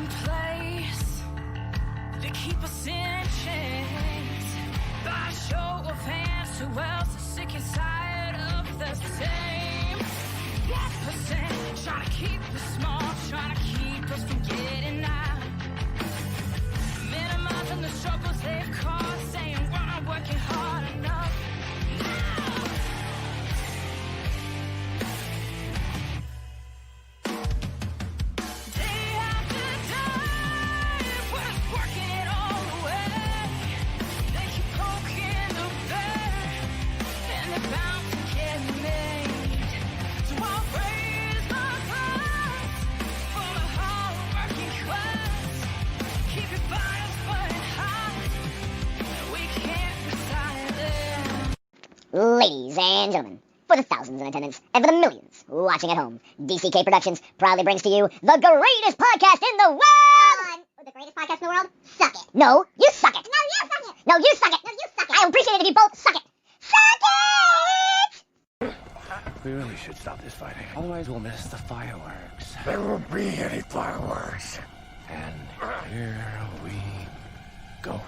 in place. They keep us in chains. By show of hands, who else is sick and tired of the same? 1% trying to keep us small, trying to keep us from getting out. Minimizing the struggles they've caused, saying we're not working hard enough. Ladies and gentlemen, for the thousands in attendance and for the millions watching at home, DCK Productions proudly brings to you the greatest podcast in the world! The greatest podcast in the world? Suck it. No, you suck it. No, you suck it. No, you suck it. No, you suck it. I appreciate it if you both suck it. Suck it! We really should stop this fighting. Otherwise we'll miss the fireworks. There won't be any fireworks. And here we go.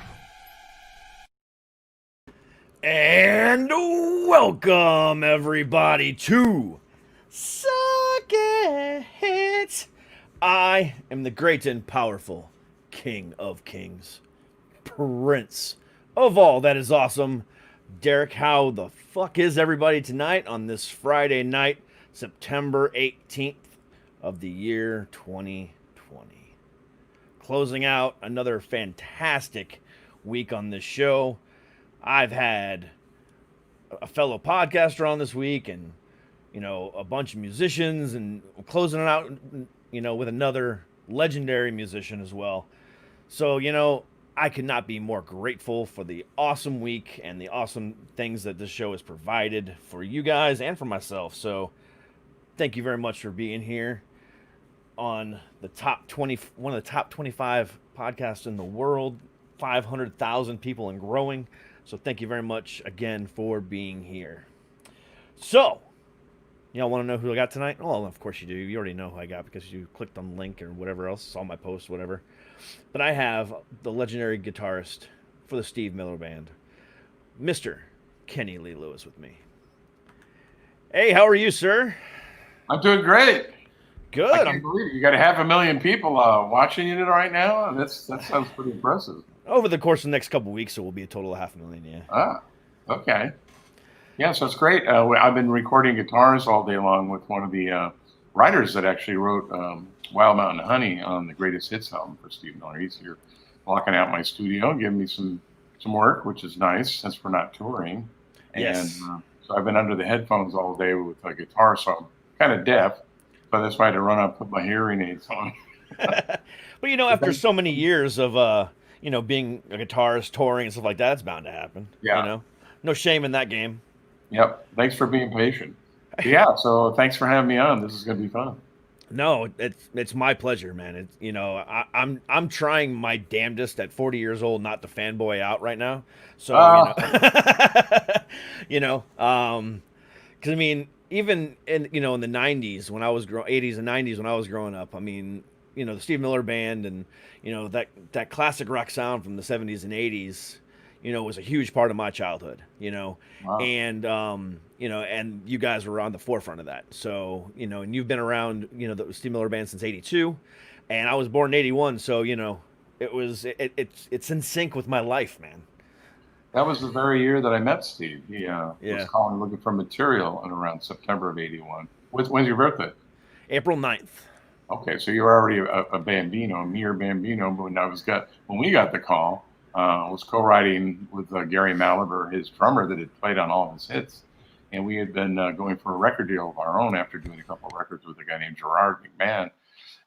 And welcome everybody to Suck It. I am the great and powerful King of Kings, Prince of all that is awesome. Derek, how the fuck is everybody tonight on this Friday night, September 18th of the year 2020? Closing out another fantastic week on this show. I've had a fellow podcaster on this week and, you know, a bunch of musicians, and closing it out, you know, with another legendary musician as well. So, you know, I could not be more grateful for the awesome week and the awesome things that this show has provided for you guys and for myself. So thank you very much for being here on the top 20, one of the top 25 podcasts in the world, 500,000 people and growing. So thank you very much again for being here. So, y'all want to know who I got tonight? Well, of course you do. You already know who I got because you clicked on the link or whatever else, saw my post, whatever. But I have the legendary guitarist for the Steve Miller Band, Mr. Kenny Lee Lewis, with me. Hey, how are you, sir? I'm doing great. Good. I can't believe it. You got 500,000 people watching you right now. That sounds pretty impressive. Over the course of the next couple of weeks, it will be a total of 500,000, yeah. Ah, okay. Yeah, so it's great. I've been recording guitars all day long with one of the writers that actually wrote Wild Mountain Honey on the Greatest Hits album for Steve Miller. He's here walking out my studio, giving me some work, which is nice since we're not touring. And Yes. So I've been under the headphones all day with a guitar, so I'm kind of deaf. But that's why I had to run up and put my hearing aids on. But, you know, after so many years of, you know, being a guitarist, touring, and stuff like that, it's bound to happen. Yeah. You know, no shame in that game. Yep. Thanks for being patient. Yeah. So thanks for having me on. This is going to be fun. No, it's my pleasure, man. It's, you know, I'm trying my damnedest at 40 years old not to fanboy out right now. So, you know, because I mean, even in, you know, in the 90s when I was 80s and 90s when I was growing up, I mean, you know, the Steve Miller Band and, you know, that classic rock sound from the 70s and 80s, you know, was a huge part of my childhood, you know. Wow. And you know, and you guys were on the forefront of that. So, you know, and you've been around, you know, the Steve Miller Band since 82, and I was born in 81, so, you know, it's in sync with my life, man. That was the very year that I met Steve. He Yeah. was calling looking for material in around September of 81. When's your birthday? April 9th. Okay, so you're already a Bambino, a mere Bambino. But when we got the call, was co-writing with Gary Malaber, his drummer that had played on all his hits. And we had been going for a record deal of our own after doing a couple of records with a guy named Gerard McMahon.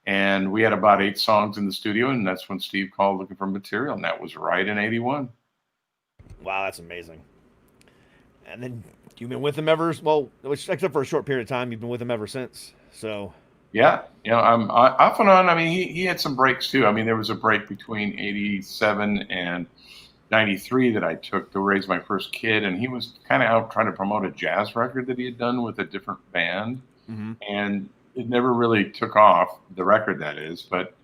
And we had about 8 songs in the studio, and that's when Steve called looking for material, and that was right in 81. Wow, that's amazing. And then you've been with him except for a short period of time, you've been with him ever since. So yeah, you know, I'm off and on. I mean, he had some breaks too. I mean, there was a break between 87 and 93 that I took to raise my first kid, and he was kind of out trying to promote a jazz record that he had done with a different band, and it never really took off, the record that is. But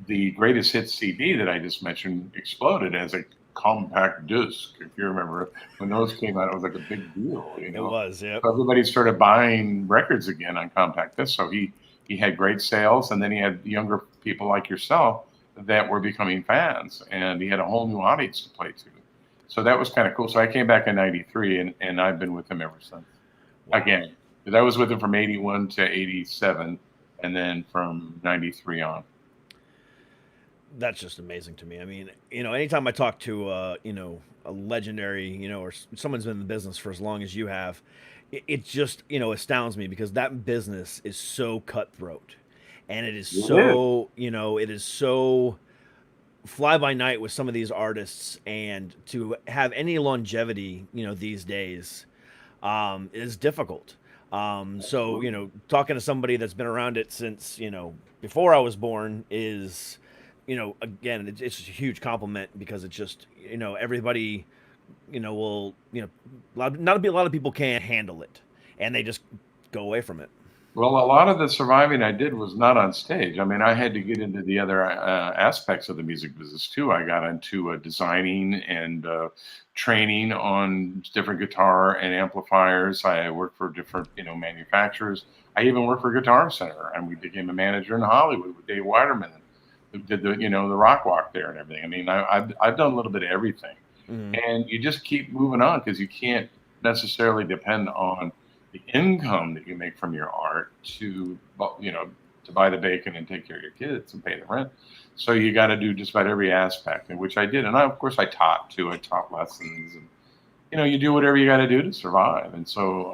the greatest hits CD that I just mentioned exploded as a compact disc. If you remember, when those came out, it was like a big deal. It was, yeah. So everybody started buying records again on compact disc. So he had great sales, and then he had younger people like yourself that were becoming fans, and he had a whole new audience to play to. So that was kind of cool. So I came back in '93, and I've been with him ever since. Wow. Again, because I was with him from '81 to '87, and then from '93 on. That's just amazing to me. I mean, anytime I talk to, a legendary, or someone's been in the business for as long as you have, it just, astounds me because that business is so cutthroat. And it is so, it is so fly by night with some of these artists, and to have any longevity, these days, is difficult. So, talking to somebody that's been around it since, before I was born is, again, it's a huge compliment because it's just, everybody, will, not a lot of people can't handle it, and they just go away from it. Well, a lot of the surviving I did was not on stage. I mean, I had to get into the other aspects of the music business too. I got into designing and training on different guitar and amplifiers. I worked for different, manufacturers. I even worked for Guitar Center, and we became a manager in Hollywood with Dave Weiderman, who did the, the rock walk there and everything. I mean, I've done a little bit of everything, and you just keep moving on because you can't necessarily depend on the income that you make from your art to buy the bacon and take care of your kids and pay the rent. So you got to do just about every aspect, and which I did. And of course I taught too. I taught lessons, and you do whatever you got to do to survive. And so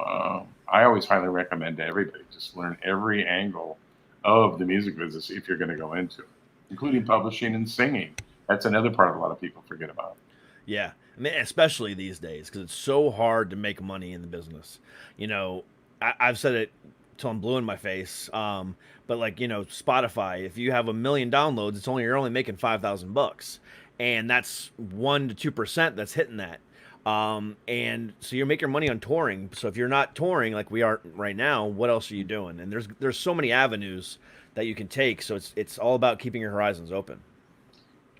I always highly recommend to everybody just learn every angle of the music business if you're going to go into it, including publishing and singing. That's another part a lot of people forget about. Yeah. I mean, especially these days, because it's so hard to make money in the business. I've said it till I'm blue in my face. But like, Spotify, if you have 1 million downloads, you're only making $5,000, and that's 1% to 2% that's hitting that. And so you're making money on touring. So if you're not touring like we are right now, what else are you doing? And there's so many avenues that you can take. So it's all about keeping your horizons open.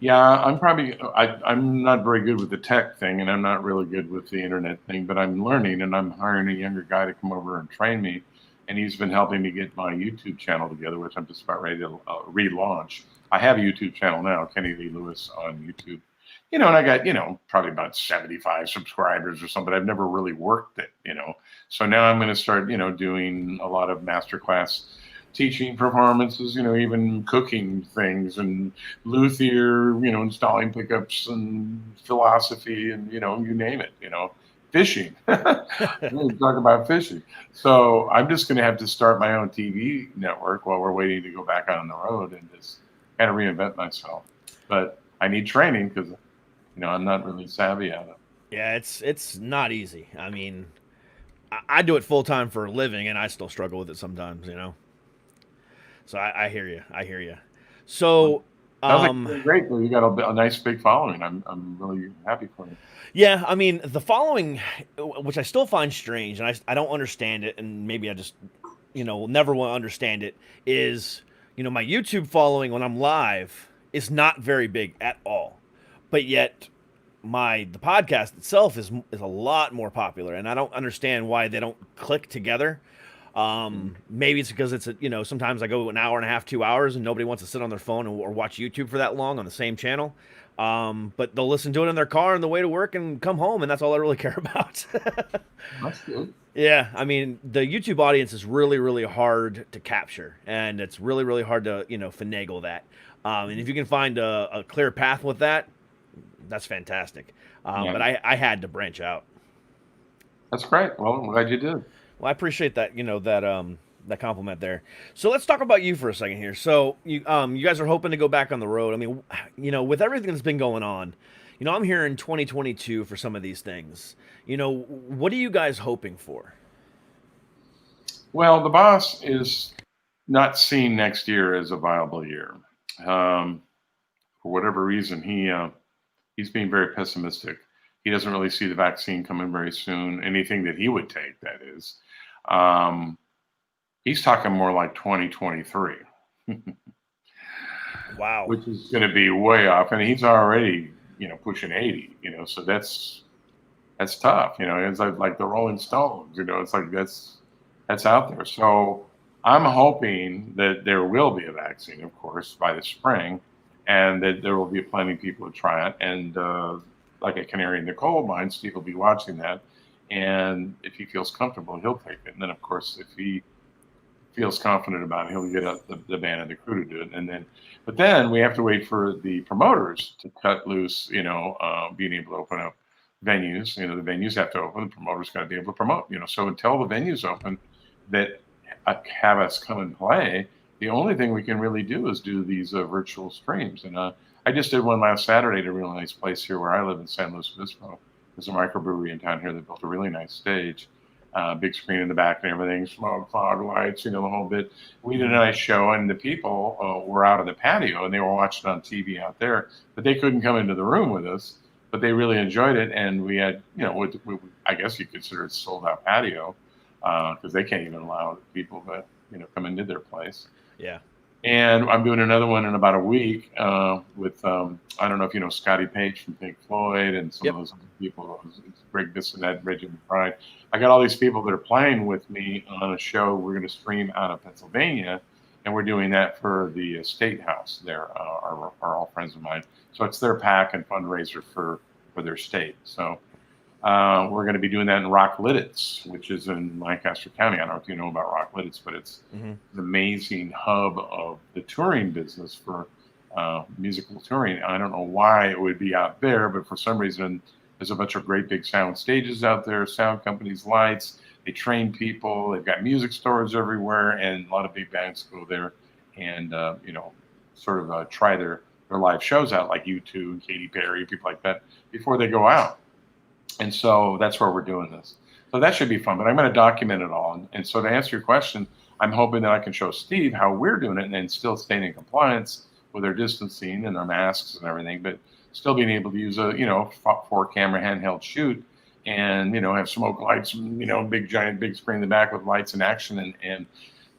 Yeah, I'm not very good with the tech thing, and I'm not really good with the internet thing, but I'm learning, and I'm hiring a younger guy to come over and train me, and he's been helping me get my YouTube channel together, which I'm just about ready to relaunch. I have a YouTube channel now, Kenny Lee Lewis on YouTube, and I got, probably about 75 subscribers or something. I've never really worked it, so now I'm going to start, doing a lot of masterclass teaching performances, even cooking things and luthier, installing pickups and philosophy and, you name it, fishing. Talk about fishing. So I'm just going to have to start my own TV network while we're waiting to go back on the road and just kind of reinvent myself. But I need training because, I'm not really savvy at it. Yeah, it's not easy. I mean, I do it full time for a living, and I still struggle with it sometimes, So I hear you. So sounds like great. You got a nice big following. I'm really happy for you. Yeah, I mean the following, which I still find strange, and I don't understand it, and maybe I just will never want to understand it. Is my YouTube following when I'm live is not very big at all, but yet the podcast itself is a lot more popular, and I don't understand why they don't click together. Maybe it's because it's sometimes I go an hour and a half, 2 hours, and nobody wants to sit on their phone or watch YouTube for that long on the same channel. But they'll listen to it in their car on the way to work and come home, and that's all I really care about. That's good. Yeah, I mean, the YouTube audience is really, really hard to capture, and it's really, really hard to finagle that. And if you can find a clear path with that, that's fantastic. Yeah. But I had to branch out. That's great. Well, I'm glad you did. Well, I appreciate that, that compliment there. So let's talk about you for a second here. So you guys are hoping to go back on the road. I mean, with everything that's been going on, I'm here in 2022 for some of these things. What are you guys hoping for? Well, the boss is not seeing next year as a viable year. For whatever reason, he's being very pessimistic. He doesn't really see the vaccine coming very soon. Anything that he would take, that is. He's talking more like 2023. Wow. which is going to be way off. And he's already, pushing 80, so that's tough. It's like the Rolling Stones, it's like that's out there. So I'm hoping that there will be a vaccine, of course, by the spring, and that there will be plenty of people to try it. And like a canary in the coal mine, Steve will be watching that. And if he feels comfortable, he'll take it. And then, of course, if he feels confident about it, he'll get the band and the crew to do it. But then we have to wait for the promoters to cut loose, being able to open up venues. The venues have to open. The promoters got to be able to promote. So until the venues open that have us come and play, the only thing we can really do is do these virtual streams. And I just did one last Saturday at a really nice place here where I live in San Luis Obispo. There's a microbrewery in town here that built a really nice stage, big screen in the back and everything, smoke, fog, lights, the whole bit. We did a nice show, and the people were out on the patio, and they were watching on TV out there, but they couldn't come into the room with us. But they really enjoyed it, and we had, I guess you consider it sold out patio, because they can't even allow people to, come into their place. Yeah. And I'm doing another one in about a week with, I don't know if you know Scotty Page from Pink Floyd and some of those other people, Greg This and that, Reggie McBride. I got all these people that are playing with me on a show we're going to stream out of Pennsylvania, and we're doing that for the State House there, are all friends of mine. So it's their pack and fundraiser for their state. So we're going to be doing that in Rock Lidditz, which is in Lancaster County. I don't know if you know about Rock Lidditz, but it's an amazing hub of the touring business for musical touring. I don't know why it would be out there, but for some reason, there's a bunch of great big sound stages out there, sound companies, lights. They train people. They've got music stores everywhere, and a lot of big bands go there and, try their live shows out, like U2, Katy Perry, people like that, before they go out. And so that's where we're doing this. So that should be fun, but I'm going to document it all. And so to answer your question, I'm hoping that I can show Steve how we're doing it and still staying in compliance with our distancing and our masks and everything, but still being able to use a, 4-camera handheld shoot and, have smoke lights, big screen in the back with lights and action and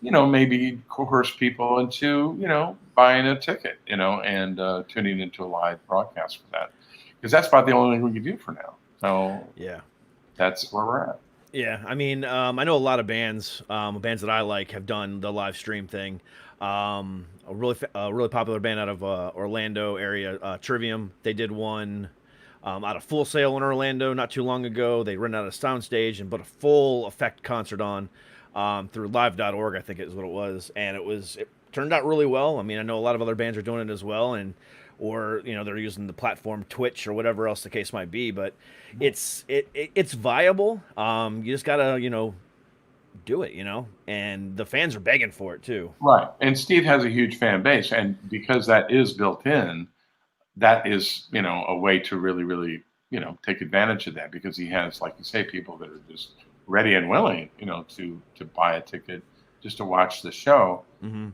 maybe coerce people into, buying a ticket, and tuning into a live broadcast for that. Because that's about the only thing we can do for now. So yeah, that's where we're at. Yeah, I mean, I know a lot of bands that I like have done the live stream thing. A really popular band out of Orlando area, Trivium. They did one out of Full Sail in Orlando not too long ago. They rented out a soundstage and put a full effect concert on through live.org, I think is what it was, and it turned out really well. I mean, I know a lot of other bands are doing it as well, or they're using the platform Twitch or whatever else the case might be, but it's viable. You just gotta do it, and the fans are begging for it too. Right, and Steve has a huge fan base, and because that is built in, that is a way to really, really take advantage of that, because he has, like you say, people that are just ready and willing to buy a ticket just to watch the show,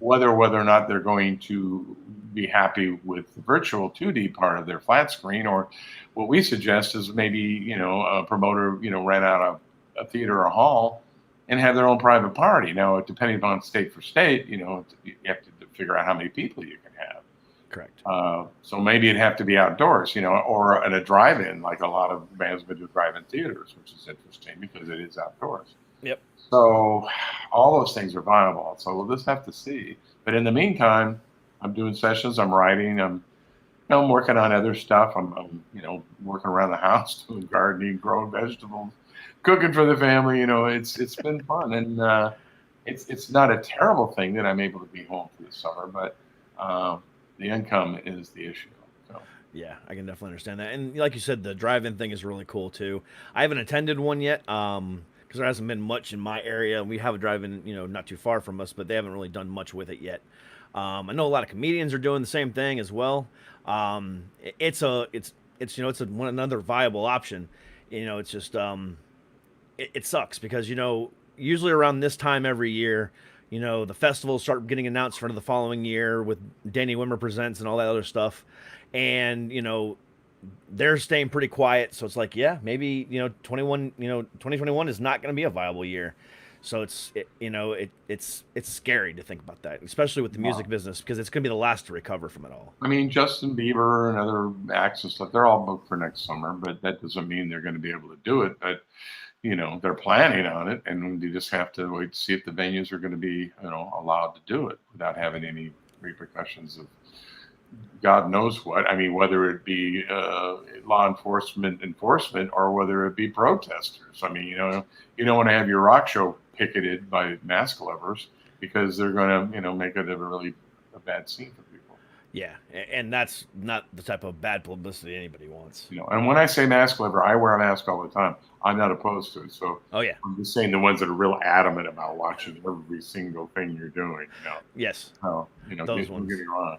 whether or not they're going to be happy with the virtual 2D part of their flat screen, or what we suggest is maybe a promoter rent out a theater or hall and have their own private party. Now, depending upon state for state, you have to figure out how many people you can have. Correct. So maybe it'd have to be outdoors, or at a drive-in, like a lot of bands would do drive-in theaters, which is interesting because it is outdoors. Yep. So all those things are viable. So we'll just have to see. But in the meantime, I'm doing sessions. I'm writing. I'm working on other stuff. I'm working around the house, doing gardening, growing vegetables, cooking for the family. It's been fun, and it's not a terrible thing that I'm able to be home for the summer, but the income is the issue. So. Yeah, I can definitely understand that. And like you said, the drive-in thing is really cool too. I haven't attended one yet. Because there hasn't been much in my area. We have a drive-in, not too far from us, but they haven't really done much with it yet. I know a lot of comedians are doing the same thing as well. It's another viable option. It's just it sucks because usually around this time every year, the festivals start getting announced for the following year with Danny Wimmer Presents and all that other stuff, and they're staying pretty quiet. So it's like, yeah, maybe, 2021 is not going to be a viable year. So it's scary to think about that, especially with the music business, because it's going to be the last to recover from it all. I mean, Justin Bieber and other acts and stuff, they're all booked for next summer, but that doesn't mean they're going to be able to do it. But, they're planning on it, and you just have to wait to see if the venues are going to be, allowed to do it without having any repercussions of God knows what. I mean, whether it be law enforcement or whether it be protesters. I mean, you don't want to have your rock show picketed by mask lovers because they're going to, make it a bad scene for people. Yeah, and that's not the type of bad publicity anybody wants. And when I say mask lover, I wear a mask all the time. I'm not opposed to it. So oh yeah, I'm just saying the ones that are real adamant about watching every single thing you're doing. Yes. Those ones. Don't get me wrong.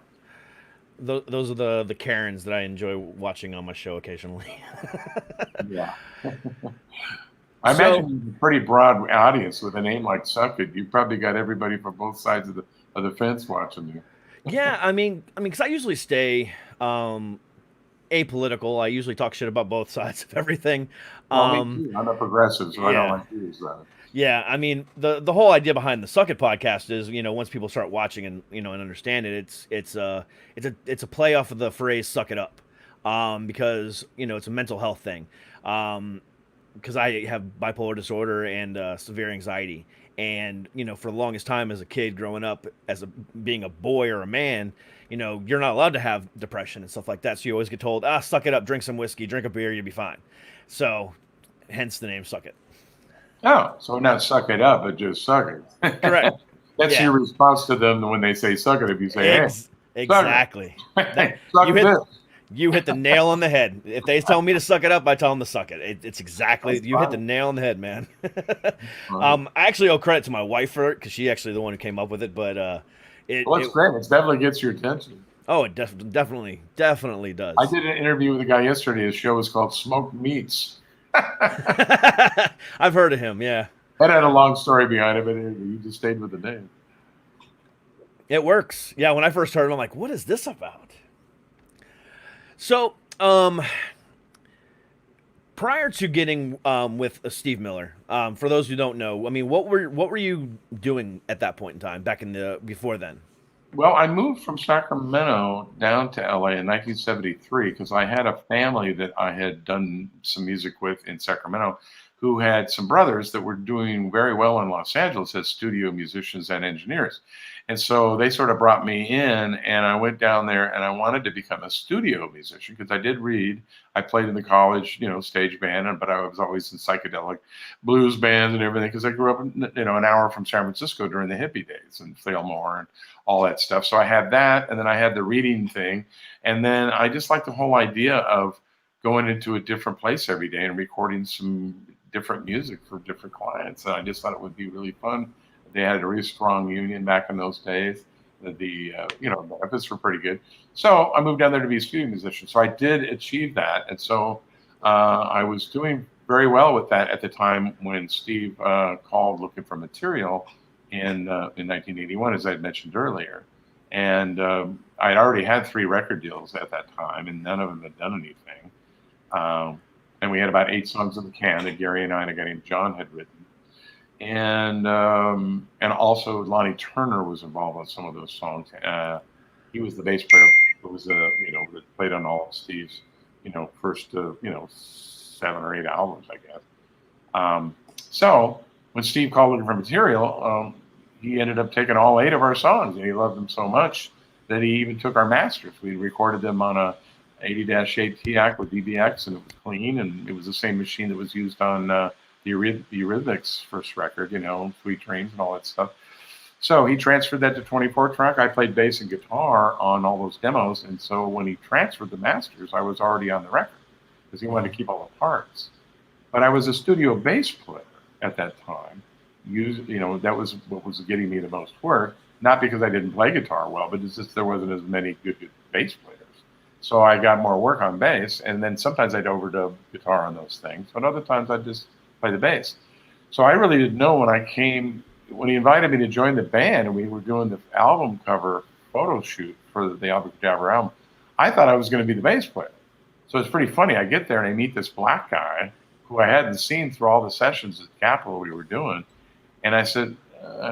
Those are the Karens that I enjoy watching on my show occasionally. Yeah. I imagine a pretty broad audience with a name like Suck It. You probably got everybody from both sides of the fence watching you. Yeah, I mean, because I usually stay apolitical. I usually talk shit about both sides of everything. Well, me too. I'm a progressive, so I don't like to use that. Yeah, I mean, the whole idea behind the Suck It podcast is, once people start watching and and understand it, it's a play off of the phrase "suck it up," because it's a mental health thing. Because I have bipolar disorder and severe anxiety, and for the longest time as a kid growing up, being a boy or a man, you're not allowed to have depression and stuff like that. So you always get told, suck it up, drink some whiskey, drink a beer, you'll be fine. So, hence the name Suck It. Oh, so not suck it up, but just suck it. Correct. That's your response to them when they say suck it. If you say, hey, exactly. You hit the nail on the head. If they tell me to suck it up, I tell them to suck it. It's exactly, hit the nail on the head, man. I actually owe credit to my wife for it, because she actually the one who came up with it. But it's great. It definitely gets your attention. Oh, it definitely does. I did an interview with a guy yesterday. His show was called Smoked Meats. I've heard of him, yeah. That had a long story behind it, but you just stayed with the name. It works. Yeah, when I first heard it, I'm like, what is this about? So, prior to getting with Steve Miller, for those who don't know, I mean, what were you doing at that point in time, before then? Well, I moved from Sacramento down to LA in 1973 because I had a family that I had done some music with in Sacramento who had some brothers that were doing very well in Los Angeles as studio musicians and engineers. And so they sort of brought me in, and I went down there and I wanted to become a studio musician because I did read. I played in the college, stage band, but I was always in psychedelic blues bands and everything because I grew up, an hour from San Francisco during the hippie days and Fillmore and all that stuff. So I had that, and then I had the reading thing. And then I just liked the whole idea of going into a different place every day and recording some different music for different clients. And I just thought it would be really fun. They had a really strong union back in those days. The benefits were pretty good. So I moved down there to be a studio musician. So I did achieve that. And so I was doing very well with that at the time when Steve called looking for material in 1981, as I had mentioned earlier. And I'd already had 3 record deals at that time, and none of them had done anything. And we had about 8 songs in the can that Gary and I and a guy named John had written. And also Lonnie Turner was involved on some of those songs. He was the bass player who was that played on all of Steve's first 7 or 8 albums, I guess. So when Steve called looking for material, he ended up taking all 8 of our songs, and he loved them so much that he even took our masters. We recorded them on a 80-8 TAC with DBX, and it was clean, and it was the same machine that was used on the Eurythmics' first record, Sweet Dreams and all that stuff. So he transferred that to 24-track. I played bass and guitar on all those demos, and so when he transferred the masters, I was already on the record because he wanted to keep all the parts. But I was a studio bass player at that time. That was what was getting me the most work, not because I didn't play guitar well, but it's just there wasn't as many good bass players. So I got more work on bass, and then sometimes I'd overdub guitar on those things, but other times I'd just play the bass. So I really didn't know when he invited me to join the band and we were doing the album cover photo shoot for the Abracadabra album, I thought I was going to be the bass player. So it's pretty funny. I get there and I meet this black guy who I hadn't seen through all the sessions at Capitol we were doing. And I said,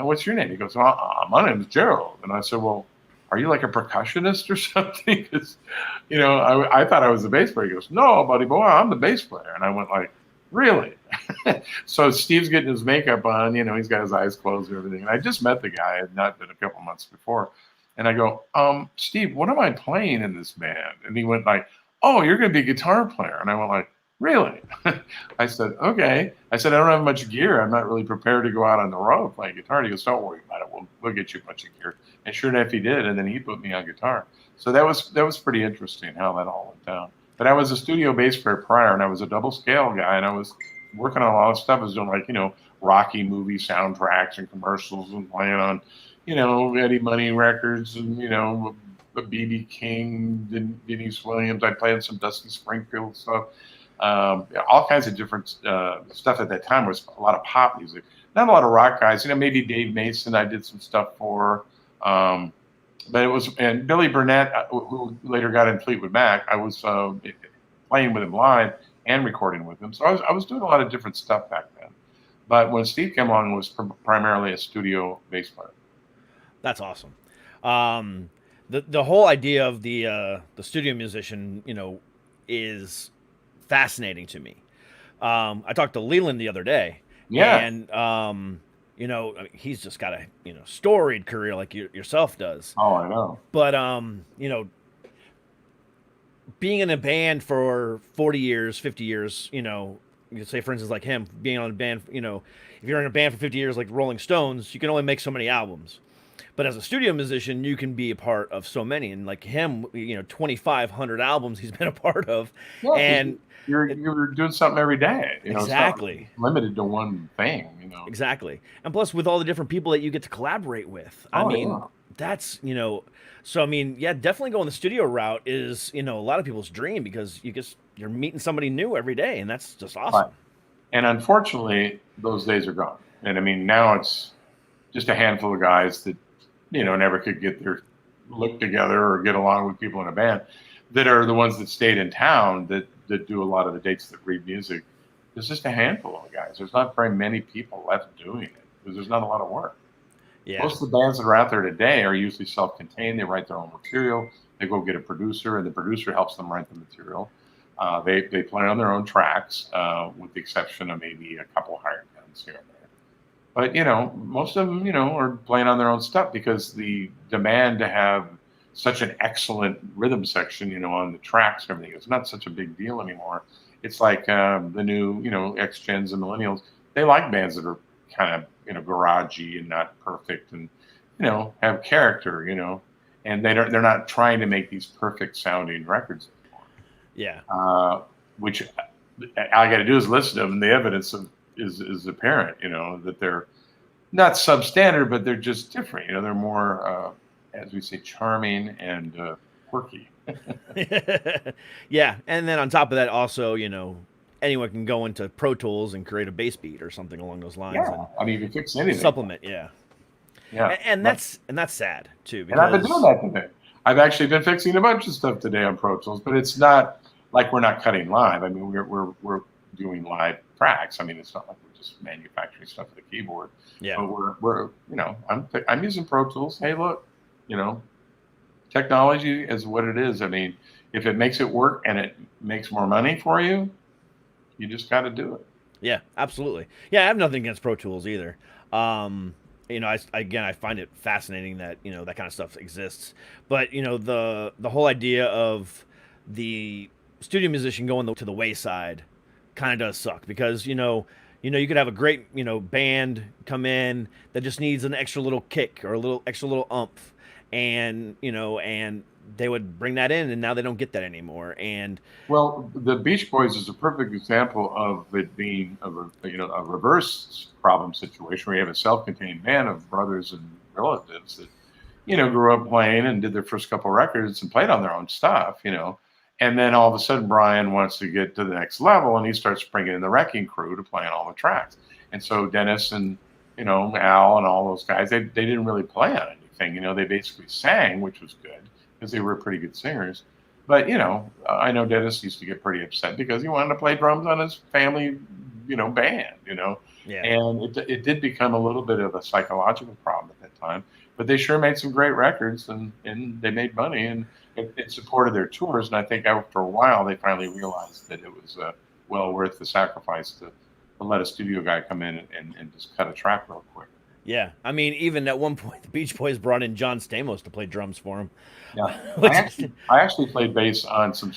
what's your name? He goes, my name's Gerald. And I said, well, are you like a percussionist or something? Because, I thought I was the bass player. He goes, no, buddy boy, I'm the bass player. And I went like, really? So Steve's getting his makeup on, he's got his eyes closed and everything. And I just met the guy. I had not been a couple months before. And I go, Steve, what am I playing in this band? And he went like, oh, you're going to be a guitar player. And I went like, really? I said, okay. I said, I don't have much gear. I'm not really prepared to go out on the road playing guitar. He goes, don't worry about it. We'll get you a bunch of gear. And sure enough, he did. And then he put me on guitar. So that was pretty interesting how that all went down. But I was a studio bass player prior, and I was a double scale guy, and I was working on a lot of stuff. I was doing like, Rocky movie soundtracks and commercials and playing on, Eddie Money records and, B.B. King, Denise Williams. I played some Dusty Springfield stuff. All kinds of different stuff at that time. Was a lot of pop music, not a lot of rock guys. Maybe Dave Mason I did some stuff for, but it was, and Billy Burnett, who later got in Fleetwood Mac. I was playing with him live and recording with him, so I was doing a lot of different stuff back then. But when Steve came along, it was primarily a studio bass player. That's awesome. The whole idea of the studio musician, is fascinating to me. I talked to Leland the other day. Yeah. And, he's just got a, storied career like yourself does. Oh, I know. But, being in a band for 40 years, 50 years, you say, for instance, like him, being on a band, if you're in a band for 50 years, like Rolling Stones, you can only make so many albums. But as a studio musician, you can be a part of so many. And like him, 2,500 albums he's been a part of. Yeah, and you're doing something every day. Exactly. It's not limited to one thing, Exactly. And plus with all the different people that you get to collaborate with. That's, so I mean, yeah, definitely going the studio route is, a lot of people's dream because you're meeting somebody new every day, and that's just awesome. Right. And unfortunately, those days are gone. And I mean, now it's just a handful of guys that, never could get their look together or get along with people in a band that are the ones that stayed in town that do a lot of the dates that read music. There's just a handful of guys. There's not very many people left doing it because there's not a lot of work. Yeah. Most of the bands that are out there today are usually self-contained. They write their own material. They go get a producer, and the producer helps them write the material. They play on their own tracks, with the exception of maybe a couple hired guns here and there. But, most of them, are playing on their own stuff because the demand to have such an excellent rhythm section, on the tracks and everything, it's not such a big deal anymore. It's like the new, X-Gens and Millennials. They like bands that are kind of, garagey and not perfect and, have character, and they're not trying to make these perfect sounding records anymore. Yeah. Which all I got to do is listen to them, and the evidence is apparent, that they're not substandard, but they're just different. They're more, as we say, charming and quirky. Yeah, and then on top of that, also, anyone can go into Pro Tools and create a bass beat or something along those lines. Yeah, and I mean, you can fix anything. Supplement, yeah. And that's sad too. Because... And I've been doing that today. I've actually been fixing a bunch of stuff today on Pro Tools, but it's not like we're not cutting live. I mean, we're doing live tracks. I mean, it's not like we're just manufacturing stuff with a keyboard. Yeah. But we're I'm using Pro Tools. Hey, look, technology is what it is. I mean, if it makes it work and it makes more money for you, you just got to do it. Yeah, absolutely. Yeah, I have nothing against Pro Tools either. I find it fascinating that, that kind of stuff exists. But, the whole idea of the studio musician going to the wayside kind of does suck because, you could have a great, band come in that just needs an extra little kick or a extra little oomph. And, and they would bring that in, and now they don't get that anymore. And well, the Beach Boys is a perfect example of it being a reverse problem situation where you have a self-contained band of brothers and relatives that, grew up playing and did their first couple records and played on their own stuff, and then all of a sudden Brian wants to get to the next level and he starts bringing in the Wrecking Crew to play on all the tracks. And so Dennis and, Al and all those guys, they didn't really play on anything. They basically sang, which was good, because they were pretty good singers. But, I know Dennis used to get pretty upset because he wanted to play drums on his family band, Yeah. and it did become a little bit of a psychological problem at that time. But they sure made some great records, and they made money, and it supported their tours. And I think after a while, they finally realized that it was well worth the sacrifice to let a studio guy come in and just cut a track real quick. Yeah, I mean, even at one point, the Beach Boys brought in John Stamos to play drums for him. Yeah, I actually played bass on some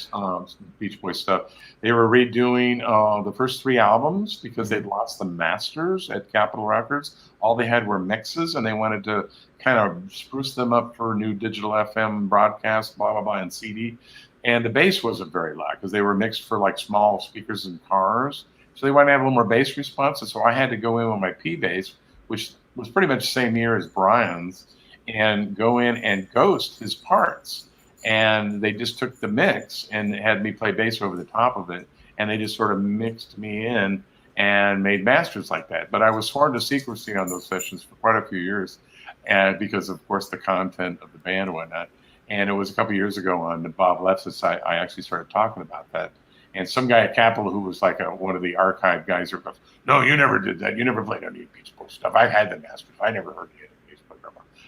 Beach Boys stuff. They were redoing the first 3 albums because they'd lost the masters at Capitol Records. All they had were mixes, and they wanted to kind of spruce them up for new digital FM broadcast, blah, blah, blah, and CD. And the bass wasn't very loud because they were mixed for like small speakers in cars. So they wanted to have a little more bass response. And so I had to go in with my P bass, which was pretty much the same year as Brian's, and go in and ghost his parts. And they just took the mix and had me play bass over the top of it. And they just sort of mixed me in and made masters like that. But I was sworn to secrecy on those sessions for quite a few years, and because of course the content of the band and whatnot. And it was a couple of years ago on the Bob Lefsis, I actually started talking about that. And some guy at Capitol who was like one of the archive guys goes, "No, you never did that. You never played any Beach Boys stuff. I had the masters. I never heard any Beach Boys."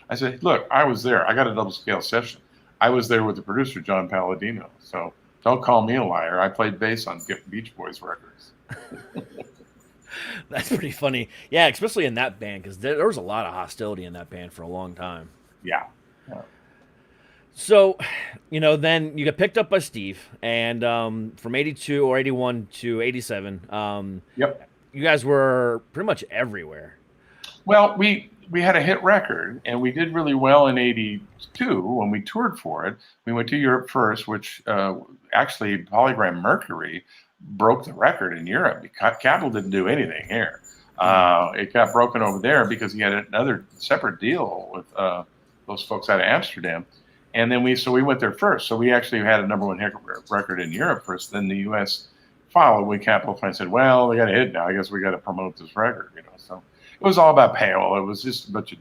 I said, "Look, I was there. I got a double scale session. I was there with the producer, John Palladino. So don't call me a liar. I played bass on Beach Boys records." That's pretty funny. Yeah, especially in that band, because there was a lot of hostility in that band for a long time. Yeah. So, then you got picked up by Steve, and from 82 or 81 to 87, Yep. you guys were pretty much everywhere. Well, we had a hit record, and we did really well in 82 when we toured for it. We went to Europe first, which actually Polygram Mercury broke the record in Europe. Capitol didn't do anything here. It got broken over there because he had another separate deal with those folks out of Amsterdam. And then we went there first. So we actually had a number 1 hit record in Europe first. Then the U.S. followed when Capitol finally said, "Well, they got a hit now. I guess we got to promote this record." So it was all about paywall. It was just a bunch of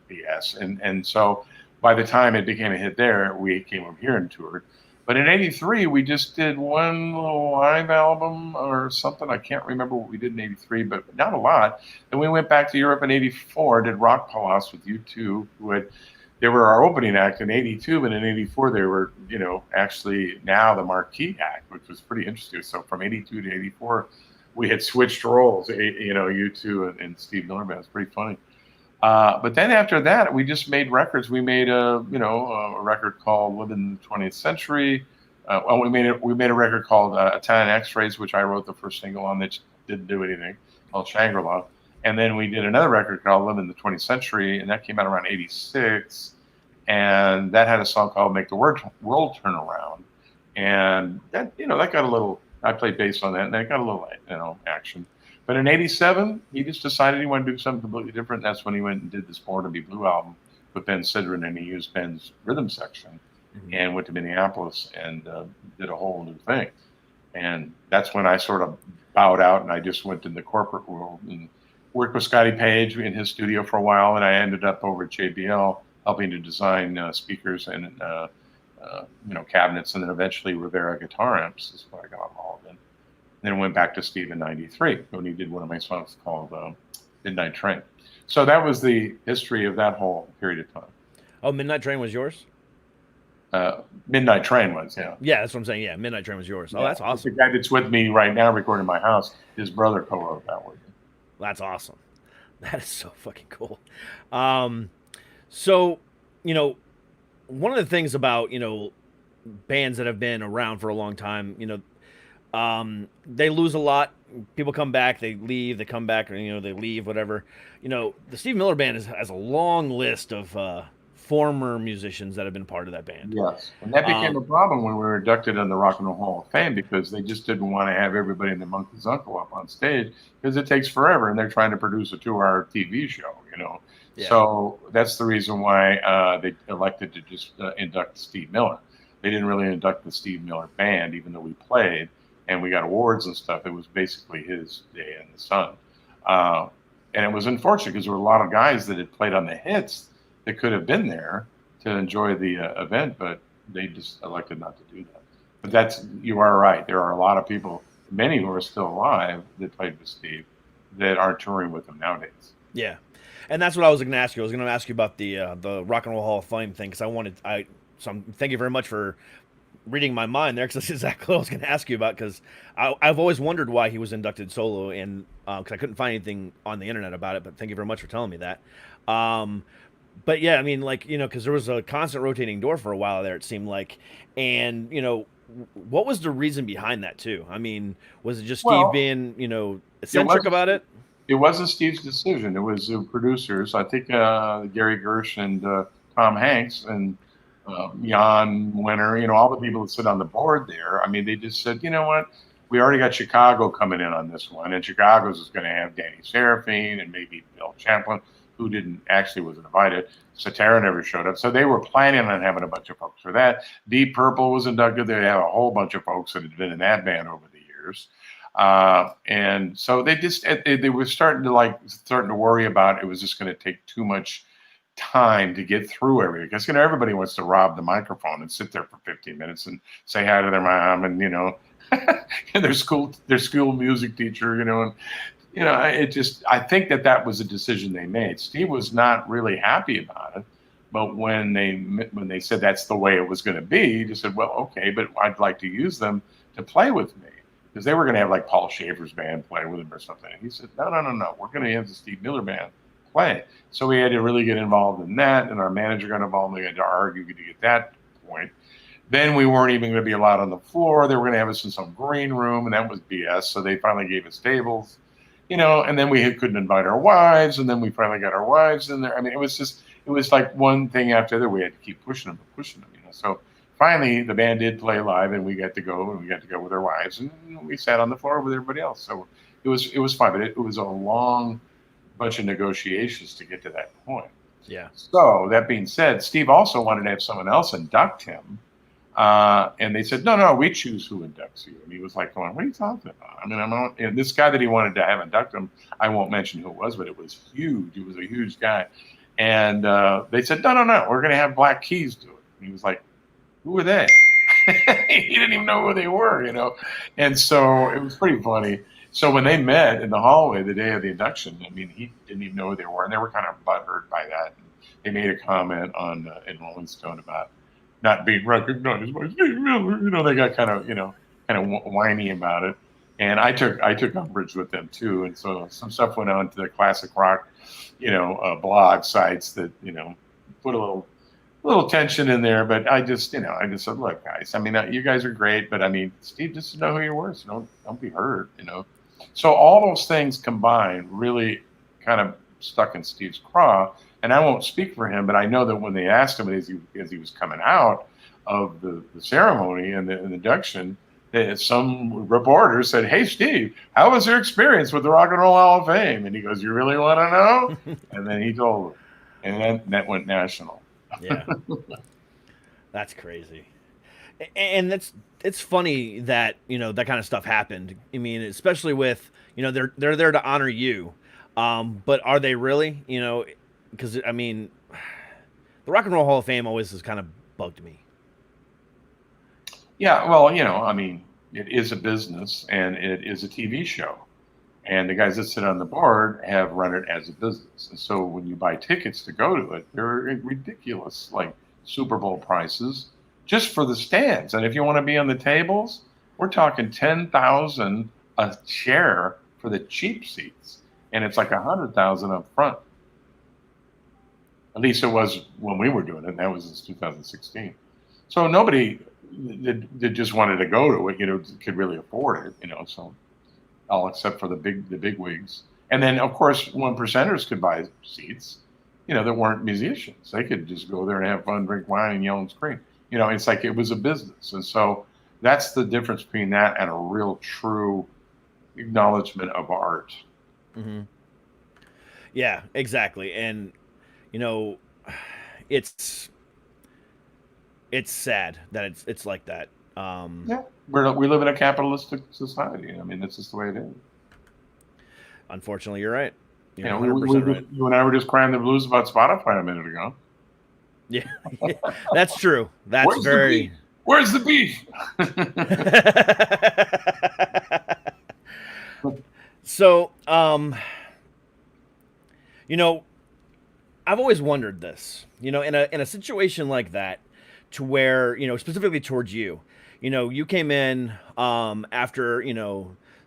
BS. And so by the time it became a hit there, we came over here and toured. But in 83, we just did one little live album or something. I can't remember what we did in 83, but not a lot. Then we went back to Europe in 84, did Rock Palace with U2, they were our opening act in 82, but in 84, they were, actually now the marquee act, which was pretty interesting. So from 82 to 84, we had switched roles, U2 and Steve Miller Band. It's pretty funny. But then after that, we just made records. We made a record called "Live in the 20th Century." We made a record called "Italian X-Rays," which I wrote the first single on that didn't do anything, called "Shangri-La." And then we did another record called "Live in the 20th Century," and that came out around 86. And that had a song called "Make the World Turn Around." And that, that got a little, I played bass on that, and that got a little, action. But in 87, he just decided he wanted to do something completely different. That's when he went and did this Born to Be Blue album with Ben Sidran, and he used Ben's rhythm section and went to Minneapolis and did a whole new thing. And that's when I sort of bowed out, and I just went in the corporate world and worked with Scotty Page in his studio for a while, and I ended up over at JBL helping to design speakers and cabinets, and then eventually Rivera guitar amps is what I got involved in. Then went back to Steve in 93 when he did one of my songs called Midnight Train. So that was the history of that whole period of time. Oh, Midnight Train was yours? Midnight Train was, yeah. Yeah, that's what I'm saying. Yeah, Midnight Train was yours. Oh, yeah, that's awesome. The guy that's with me right now recording in my house, his brother co-wrote that with me. That's awesome. That is so fucking cool. So, one of the things about, bands that have been around for a long time, they lose a lot. People come back, they leave, they come back, or, they leave, whatever. The Steve Miller Band has a long list of former musicians that have been part of that band. Yes. And that became a problem when we were inducted in the Rock and Roll Hall of Fame, because they just didn't want to have everybody in the Monkey's Uncle up on stage because it takes forever, and they're trying to produce a 2-hour TV show, Yeah. So that's the reason why they elected to just induct Steve Miller. They didn't really induct the Steve Miller Band, even though we played and we got awards and stuff. It was basically his day in the sun. And it was unfortunate because there were a lot of guys that had played on the hits that could have been there to enjoy the event, but they just elected not to do that. But you are right. There are a lot of people many who are still alive that played with Steve that are touring with him nowadays. Yeah, and that's what I was going to ask you. I was going to ask you about the Rock and Roll Hall of Fame thing because thank you very much for reading my mind there because that's exactly what I was going to ask you about because I've always wondered why he was inducted solo and because I couldn't find anything on the internet about it. But thank you very much for telling me that. But yeah, I mean, like, you know, because there was a constant rotating door for a while there, it seemed like, and you know, what was the reason behind that too? I mean, was it just Steve being, you know, eccentric about it? It wasn't Steve's decision. It was the producers. I think Gary Gersh and Tom Hanks and Jan Winter, you know, all the people that sit on the board there. I mean, they just said, you know what? We already got Chicago coming in on this one, and Chicago's is going to have Danny Seraphine and maybe Bill Champlin, who wasn't invited. Satara never showed up. So they were planning on having a bunch of folks for that. Deep Purple was inducted. They had a whole bunch of folks that had been in that band over the years. And so they were starting to worry about it was just going to take too much time to get through everything. Because, you know, everybody wants to rob the microphone and sit there for 15 minutes and say hi to their mom and, you know, and their school music teacher, you know, and, you know, I think that was a decision they made. Steve was not really happy about it, but when they said that's the way it was going to be, he just said, well, okay, but I'd like to use them to play with me because they were going to have like Paul Schaefer's band play with him or something. And he said, no, we're going to have the Steve Miller band play. So we had to really get involved in that, and our manager got involved. And we had to argue to get that point. Then we weren't even going to be allowed on the floor. They were going to have us in some green room, and that was BS. So they finally gave us tables. You know, and then we couldn't invite our wives, and then we finally got our wives in there. I mean, it was like one thing after the other. We had to keep pushing them, you know. So finally, the band did play live, and we got to go with our wives, and we sat on the floor with everybody else. So it was fun, but it was a long bunch of negotiations to get to that point. Yeah. So that being said, Steve also wanted to have someone else induct him. And they said, no, we choose who inducts you. And he was like, going, what are you talking about? I mean, and this guy that he wanted to have induct him, I won't mention who it was, but it was huge. He was a huge guy. And they said, no, we're going to have Black Keys do it. And he was like, who are they? He didn't even know who they were, you know. And so it was pretty funny. So when they met in the hallway the day of the induction, I mean, he didn't even know who they were. And they were kind of butthurt by that. And they made a comment in Rolling Stone about not being recognized by Steve Miller. You know, they got kind of whiny about it. And I took umbrage with them too. And so some stuff went on to the classic rock, you know, blog sites that, you know, put a little tension in there. But I just said, look, guys, I mean, you guys are great, but I mean, Steve, just know who you were. So don't be hurt, you know. So all those things combined really kind of stuck in Steve's craw. And I won't speak for him, but I know that when they asked him as he was coming out of the ceremony and the induction, that some reporters said, hey, Steve, how was your experience with the Rock and Roll Hall of Fame? And he goes, you really want to know? And then he told them. And then that went national. Yeah. That's crazy. And it's funny that, you know, that kind of stuff happened. I mean, especially with, you know, they're there to honor you. But are they really? You know, because, I mean, the Rock and Roll Hall of Fame always has kind of bugged me. Yeah, well, you know, I mean, it is a business and it is a TV show. And the guys that sit on the board have run it as a business. And so when you buy tickets to go to it, they're ridiculous, like Super Bowl prices just for the stands. And if you want to be on the tables, we're talking $10,000 a chair for the cheap seats. And it's like $100,000 up front. At least it was when we were doing it, and that was in 2016. So nobody that just wanted to go to it, you know, could really afford it, you know. So all except for the big wigs, and then of course 1%ers could buy seats, you know, that weren't musicians. They could just go there and have fun, drink wine, and yell and scream. You know, it's like it was a business, and so that's the difference between that and a real true acknowledgement of art. Mm-hmm. Yeah, exactly, and you know, it's sad that it's like that. Yeah, we live in a capitalistic society. I mean, that's just the way it is. Unfortunately, you're right. You're 100% right. You and I were just crying the blues about Spotify a minute ago. Yeah, that's true. That's Where's the beef? Where's the beef? So, you know, I've always wondered this, in a situation like that, to where, specifically towards you, you came in after,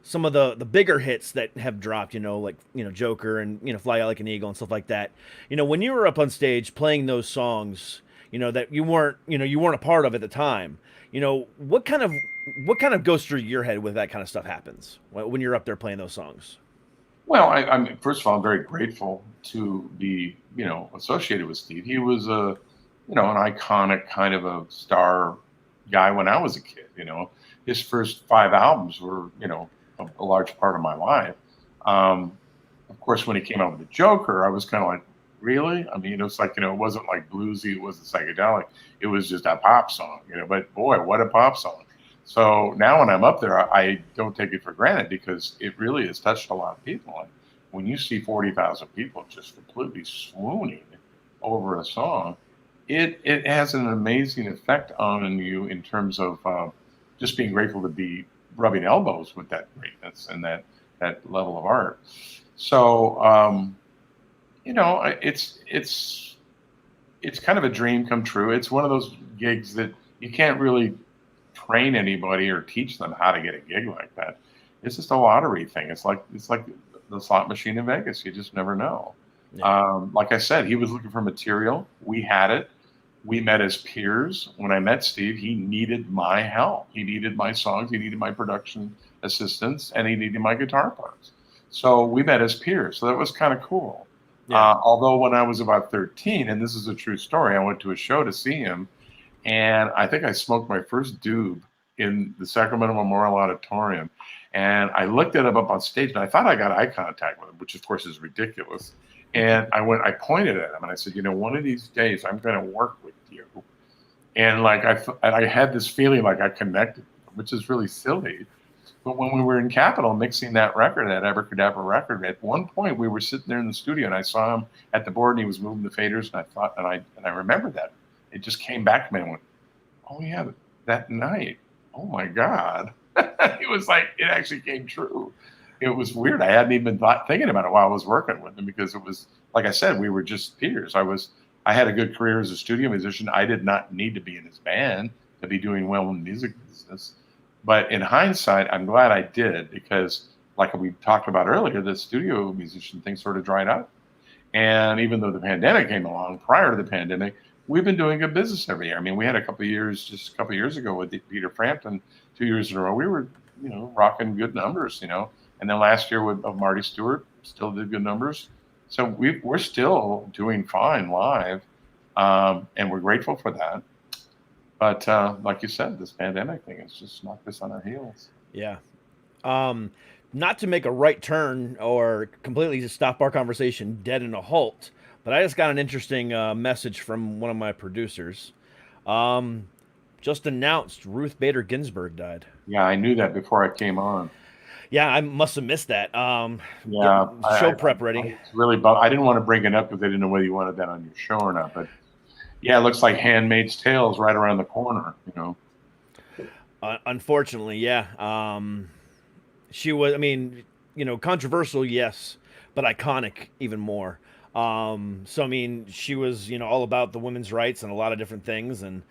some of the bigger hits that have dropped, like, Joker and, Fly Out Like an Eagle and stuff like that. When you were up on stage playing those songs, that you weren't a part of at the time, what kind of goes through your head when that kind of stuff happens when you're up there playing those songs? Well, I'm first of all, I'm very grateful to be, associated with Steve. He was an iconic kind of a star guy when I was a kid. His first 5 albums were, a large part of my life. Of course, when he came out with the Joker, I was kind of like, really? I mean, it's like, it wasn't like bluesy, it wasn't psychedelic. It was just a pop song, but boy, what a pop song. So now when I'm up there, I don't take it for granted because it really has touched a lot of people. And when you see 40,000 people just completely swooning over a song, it has an amazing effect on you in terms of just being grateful to be rubbing elbows with that greatness and that level of art. So, it's kind of a dream come true. It's one of those gigs that you can't really train anybody or teach them how to get a gig like that. It's just a lottery thing. It's like the slot machine in Vegas. You just never know. Yeah. Like I said, he was looking for material. We had it. We met as peers. When I met Steve, he needed my help. He needed my songs. He needed my production assistance, and he needed my guitar parts. So we met as peers. So that was kind of cool. Yeah. Although when I was about 13, and this is a true story, I went to a show to see him, and I think I smoked my first doob in the Sacramento Memorial Auditorium. And I looked at him up on stage, and I thought I got eye contact with him, which of course is ridiculous. And I pointed at him, and I said, one of these days I'm going to work with you. And like I had this feeling like I connected with him, which is really silly. But when we were in Capitol mixing that record, that Abracadabra record, at one point we were sitting there in the studio, and I saw him at the board, and he was moving the faders, and I thought, and I remembered that. It just came back to me and went, oh yeah, that night. Oh my God. It was like, it actually came true. It was weird. I hadn't even thinking about it while I was working with him because it was, like I said, we were just peers. I had a good career as a studio musician. I did not need to be in his band to be doing well in the music business. But in hindsight, I'm glad I did because, like we talked about earlier, the studio musician thing sort of dried up. And even though the pandemic came along, prior to the pandemic, we've been doing good business every year. I mean, we had just a couple of years ago with Peter Frampton, 2 years in a row. We were, rocking good numbers, And then last year of Marty Stewart, still did good numbers. So we're still doing fine live, and we're grateful for that. But like you said, this pandemic thing has just knocked us on our heels. Yeah. Not to make a right turn or completely just stop our conversation dead in a halt, but I just got an interesting message from one of my producers. Just announced Ruth Bader Ginsburg died. Yeah, I knew that before I came on. Yeah, I must have missed that. Yeah, show prep ready. It's really, I didn't want to bring it up because I didn't know whether you wanted that on your show or not. But yeah, it looks like Handmaid's Tale is right around the corner. Unfortunately, yeah. She was. I mean, controversial, yes, but iconic even more. So I mean, she was, all about the women's rights and a lot of different things, and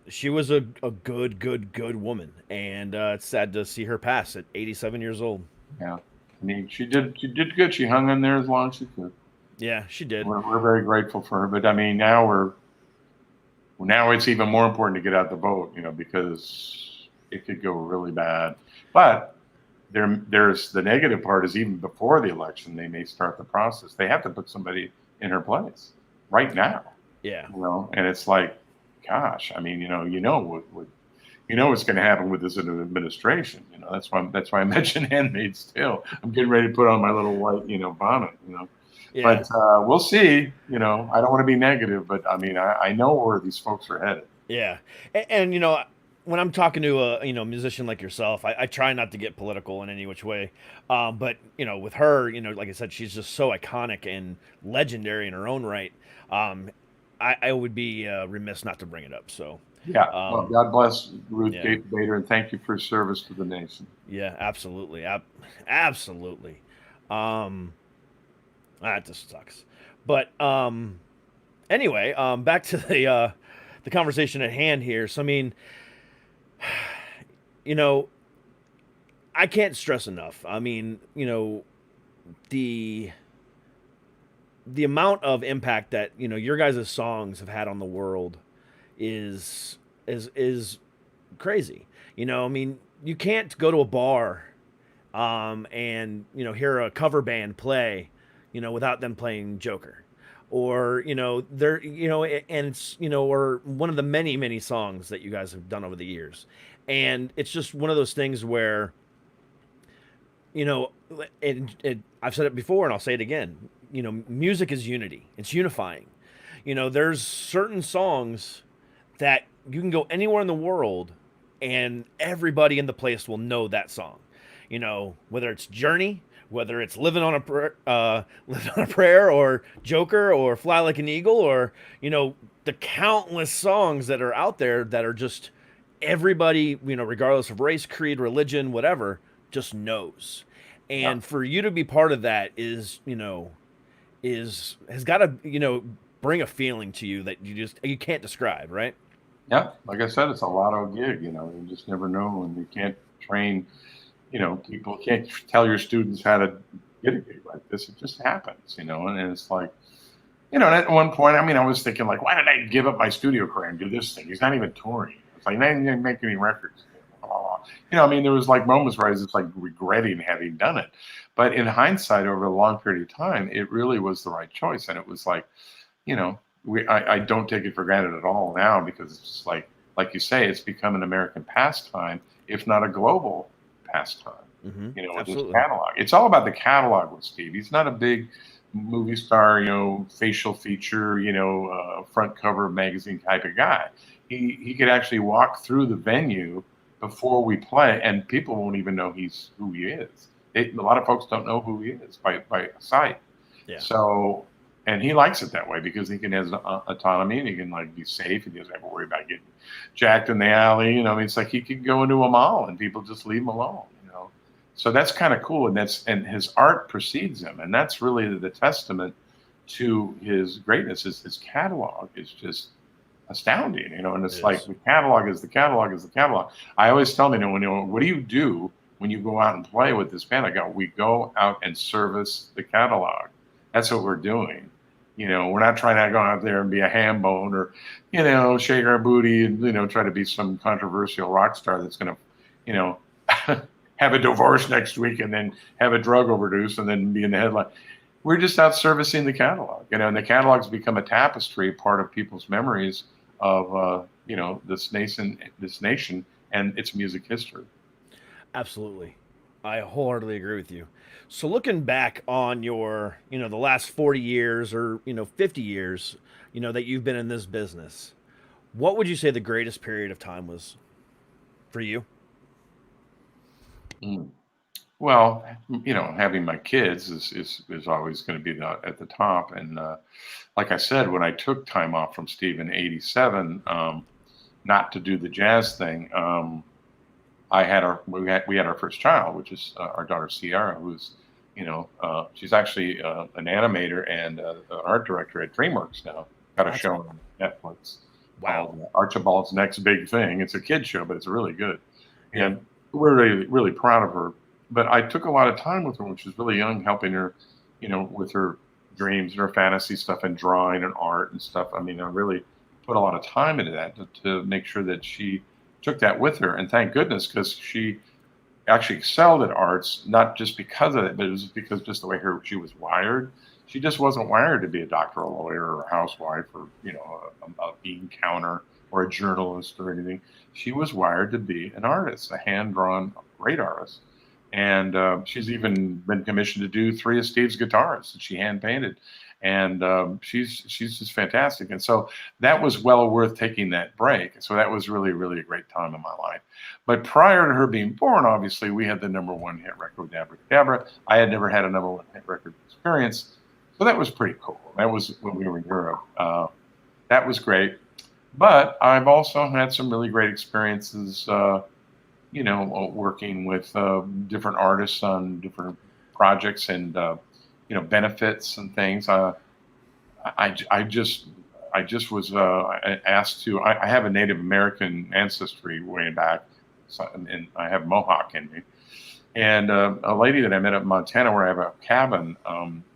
she was a good woman, and it's sad to see her pass at 87 years old. Yeah, I mean, she did good. She hung in there as long as she could. Yeah, she did. We're very grateful for her, but I mean, now it's even more important to get out the vote, because it could go really bad. But there's the negative part is even before the election, they may start the process. They have to put somebody in her place right now. Yeah. And it's like, gosh, I mean, what's going to happen with this administration. That's why I mentioned Handmaid's Tale. I'm getting ready to put on my little white, bonnet. Yeah. But we'll see. I don't want to be negative, but I mean, I know where these folks are headed. Yeah, and when I'm talking to a musician like yourself, I try not to get political in any which way. But with her, like I said, she's just so iconic and legendary in her own right. I would be remiss not to bring it up. So Yeah. Well, God bless Ruth Yeah. Gates Bader, and thank you for your service to the nation. Yeah, absolutely. Absolutely. That just sucks. But anyway, back to the conversation at hand here. So I mean, you know, I can't stress enough. I mean, the amount of impact that, your guys' songs have had on the world is crazy. I mean, you can't go to a bar and hear a cover band play, without them playing Joker, or they're and it's or one of the many songs that you guys have done over the years, and it's just one of those things where and I've said it before and I'll say it again. Music is unity. It's unifying. There's certain songs that you can go anywhere in the world and everybody in the place will know that song. Whether it's Journey, whether it's Living on a Prayer, or Joker, or Fly Like an Eagle, or the countless songs that are out there that are just everybody, regardless of race, creed, religion, whatever, just knows. And for you to be part of that has got to bring a feeling to you that you can't describe, right? Yeah, like I said, it's a lotto gig. You just never know, and you can't train. People can't tell your students how to get a gig like this. It just happens, and it's like, and at one point, I was thinking, like, why did I give up my studio career and do this thing? He's not even touring. It's like, not even making any records. There was like moments where I was just like regretting having done it. But in hindsight, over a long period of time, it really was the right choice. And it was like, I don't take it for granted at all now, because it's just like you say, it's become an American pastime, if not a global pastime. With his catalog. It's all about the catalog with Steve. He's not a big movie star, facial feature, front cover magazine type of guy. He could actually walk through the venue before we play, and people won't even know who he is. A lot of folks don't know who he is by sight. Yeah. So, and he likes it that way because he can have autonomy and he can be safe, and he doesn't have to worry about getting jacked in the alley. It's like he could go into a mall and people just leave him alone. So that's kind of cool, and his art precedes him, and that's really the testament to his greatness. His catalog is just astounding, and it's like the catalog is the catalog is the catalog. I always tell them, what do you do when you go out and play with this band? We go out and service the catalog. That's what we're doing. We're not trying to go out there and be a ham bone or, shake our booty and, try to be some controversial rock star that's going to, have a divorce next week and then have a drug overdose and then be in the headline. We're just out servicing the catalog, and the catalog's become a tapestry, part of people's memories of, this nation and its music history. Absolutely. I wholeheartedly agree with you. So looking back on your, the last 40 years or, 50 years, that you've been in this business, what would you say the greatest period of time was for you? Well, having my kids is always going to be at the top. And like I said, when I took time off from Steve in '87, not to do the jazz thing, we had our first child, which is our daughter Ciara, who's she's actually an animator and an art director at DreamWorks now. Got a show on Netflix. Wow. Archibald's Next Big Thing. It's a kid's show, but it's really good. And we're really, really proud of her. But I took a lot of time with her when she was really young, helping her, with her dreams and her fantasy stuff and drawing and art and stuff. I really put a lot of time into that to make sure that she took that with her. And thank goodness, because she actually excelled at arts, not just because of it, but it was because just the way she was wired. She just wasn't wired to be a doctor or a lawyer or a housewife or, a bean counter or a journalist or anything. She was wired to be an artist, a hand-drawn great artist. And she's even been commissioned to do 3 of Steve's guitars that she hand-painted. And she's just fantastic. And so that was well worth taking that break. So that was really, really a great time in my life. But prior to her being born, obviously, we had the #1 hit record, Abracadabra. I had never had a #1 hit record experience. So that was pretty cool. That was when we were in Europe. That was great. But I've also had some really great experiences, working with different artists on different projects and benefits and things. I just was asked to. I have a Native American ancestry way back, so, and I have Mohawk in me. And a lady that I met up in Montana, where I have a cabin,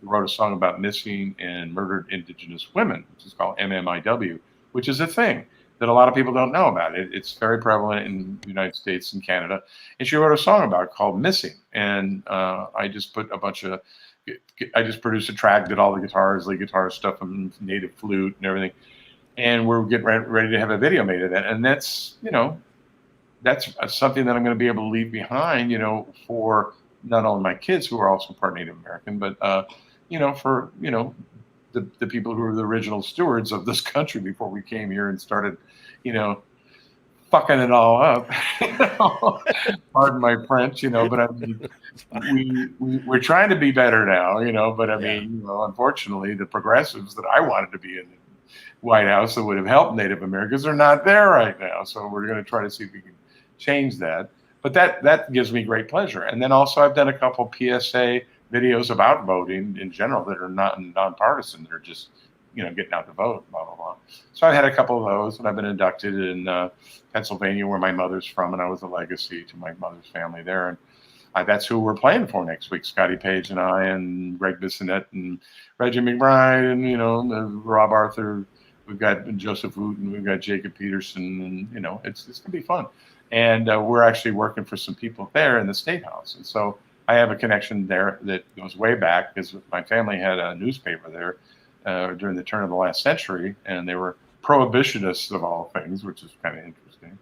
wrote a song about missing and murdered Indigenous women, which is called MMIW, which is a thing that a lot of people don't know about. It's very prevalent in the United States and Canada. And she wrote a song about it called Missing. And I just produced a track, did all the guitars, lead guitar stuff, and native flute and everything. And we're getting ready to have a video made of that. And that's something that I'm going to be able to leave behind, for not only my kids who are also part Native American, but, for, the people who were the original stewards of this country before we came here and started, fucking it all up. Pardon my French, but I mean, we're trying to be better now, but I mean, unfortunately, the progressives that I wanted to be in the White House that would have helped Native Americans are not there right now. So we're going to try to see if we can change that. But that gives me great pleasure. And then also I've done a couple PSA videos about voting in general that are not nonpartisan. They're just, getting out the vote, blah, blah, blah. So I had a couple of those, and I've been inducted in Pennsylvania, where my mother's from, and I was a legacy to my mother's family there. And that's who we're playing for next week. Scotty Page and I, and Greg Bissonette, and Reggie McBride, and Rob Arthur. We've got Joseph Wooten, we've got Jacob Peterson, and it's going to be fun. And we're actually working for some people there in the State House. And so I have a connection there that goes way back, because my family had a newspaper there during the turn of the last century, and they were prohibitionists of all things, which is kind of interesting.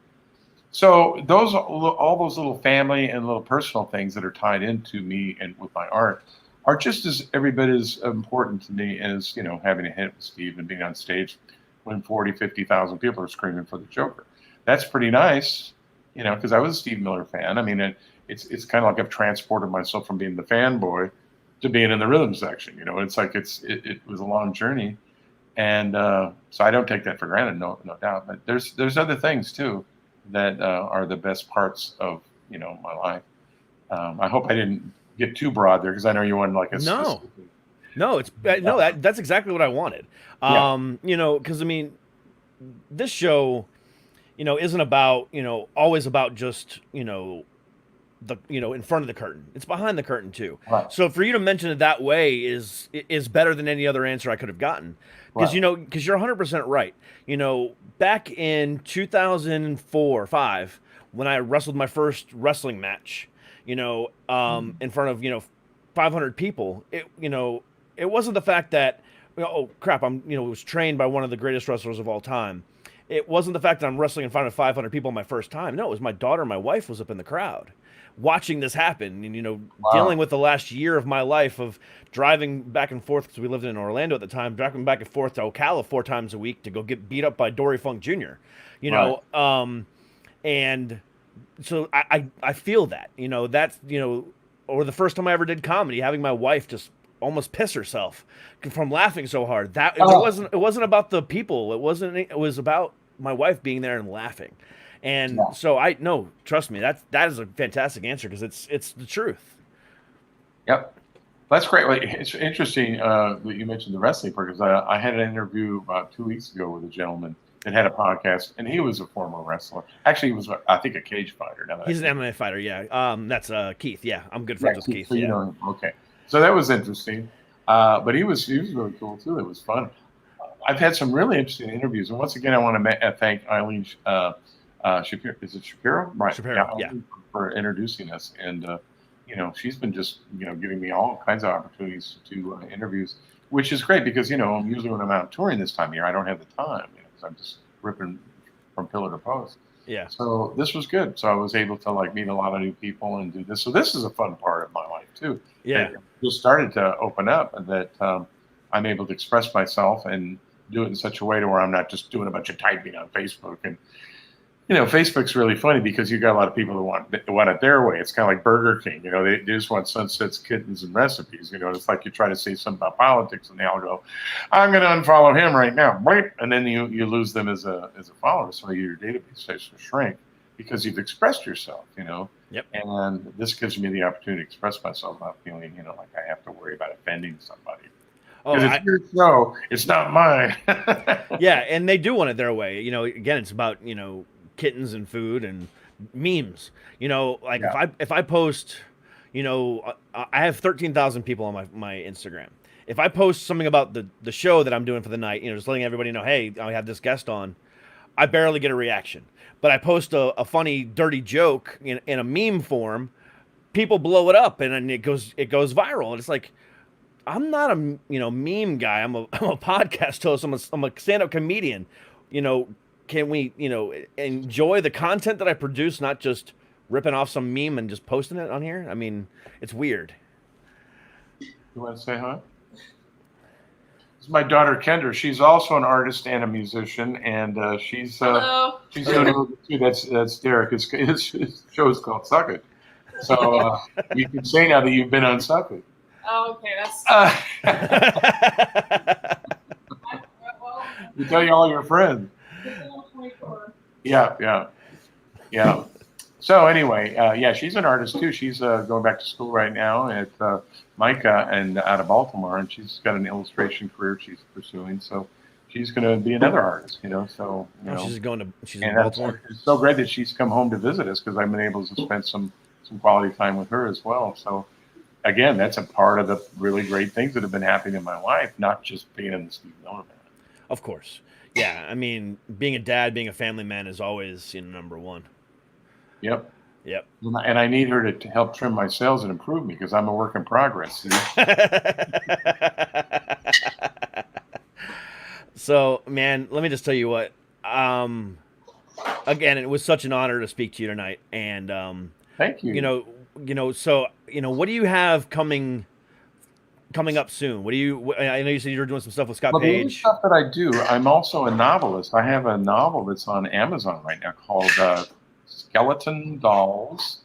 So all those little family and little personal things that are tied into me and with my art are just every bit as important to me as, having a hit with Steve and being on stage when 40, 50,000 people are screaming for the Joker. That's pretty nice, because I was a Steve Miller fan. I mean, it's kind of like I've transported myself from being the fanboy to being in the rhythm section. It's like it was a long journey. And so I don't take that for granted, no doubt. But there's other things too that are the best parts of my life. I hope I didn't get too broad there, because I know you wanted like a that's exactly what I wanted. Because I mean, this show, isn't about always about just in front of the curtain. It's behind the curtain too. Right. So for you to mention it that way is better than any other answer I could have gotten. Because because you're 100% right. Back in 2004 or 5, when I wrestled my first wrestling match, in front of 500 people, it wasn't the fact that oh crap, I'm was trained by one of the greatest wrestlers of all time. It wasn't the fact that I'm wrestling in front of 500 people my first time. No, it was my daughter and my wife was up in the crowd watching this happen, and dealing with the last year of my life of driving back and forth, because we lived in Orlando at the time, driving back and forth to Ocala 4 times a week to go get beat up by Dory Funk Jr. And so I feel that, that's, or the first time I ever did comedy, having my wife just almost piss herself from laughing so hard. That it wasn't about the people. It was about my wife being there and laughing. And so trust me, that is a fantastic answer, because it's the truth. Yep. That's great. Well, it's interesting that you mentioned the wrestling part, because I had an interview about 2 weeks ago with a gentleman that had a podcast, and he was a former wrestler. Actually, he was, I think, a cage fighter. He's an MMA fighter, yeah. That's Keith. Yeah, I'm good friends with Keith. So you know him. Okay. So that was interesting. But he was really cool too. It was fun. I've had some really interesting interviews, and once again, I want to thank Eileen Shapiro. Is it Shapiro? Right. Shapiro, yeah. For introducing us, and she's been just giving me all kinds of opportunities to do interviews, which is great, because usually when I'm out touring this time of year, I don't have the time, because I'm just ripping from pillar to post. Yeah. So this was good. So I was able to meet a lot of new people and do this. So this is a fun part of my life too. Yeah. It just started to open up, and that I'm able to express myself and do it in such a way to where I'm not just doing a bunch of typing on Facebook and Facebook's really funny because you got a lot of people that want it their way. It's kind of like Burger King. They just want sunsets, kittens, and recipes. It's like you try to say something about politics, and they all go, "I'm going to unfollow him right now," and then you lose them as a follower. So your database starts to shrink because you've expressed yourself. Yep. And this gives me the opportunity to express myself, not feeling like I have to worry about offending somebody. Because it's your show, it's not mine. Yeah, and they do want it their way. Again, it's about kittens and food and memes. If I post, I have 13,000 people on my Instagram. If I post something about the show that I'm doing for the night, just letting everybody know, hey, I have this guest on, I barely get a reaction. But I post a funny, dirty joke in a meme form, people blow it up, and it goes viral. And it's like, I'm not a meme guy. I'm a podcast host. I'm a stand-up comedian. Can we enjoy the content that I produce, not just ripping off some meme and just posting it on here? I mean, it's weird. You want to say hi? This is my daughter Kendra. She's also an artist and a musician, and she's doing a little bit too. That's Derek. His show is called Suck It. So you can say now that you've been on Suck It. Oh, okay. That's. You tell you all your friends. Yeah. So anyway, she's an artist too. She's going back to school right now at Micah and out of Baltimore, and she's got an illustration career she's pursuing. So she's going to be another artist, So she's in Baltimore. It's so great that she's come home to visit us because I've been able to spend some quality time with her as well. So again, that's a part of the really great things that have been happening in my life, not just being in the Steve Miller Band. Of course. Yeah, I mean, being a dad, being a family man is always number one. Yep. Yep. And I need her to help trim my sails and improve me because I'm a work in progress. So, man, let me just tell you what. Again, it was such an honor to speak to you tonight, and thank you. So what do you have coming up soon? I know you said you were doing some stuff with Scott Page. The stuff that I do, I'm also a novelist. I have a novel that's on Amazon right now called Skeleton Dolls,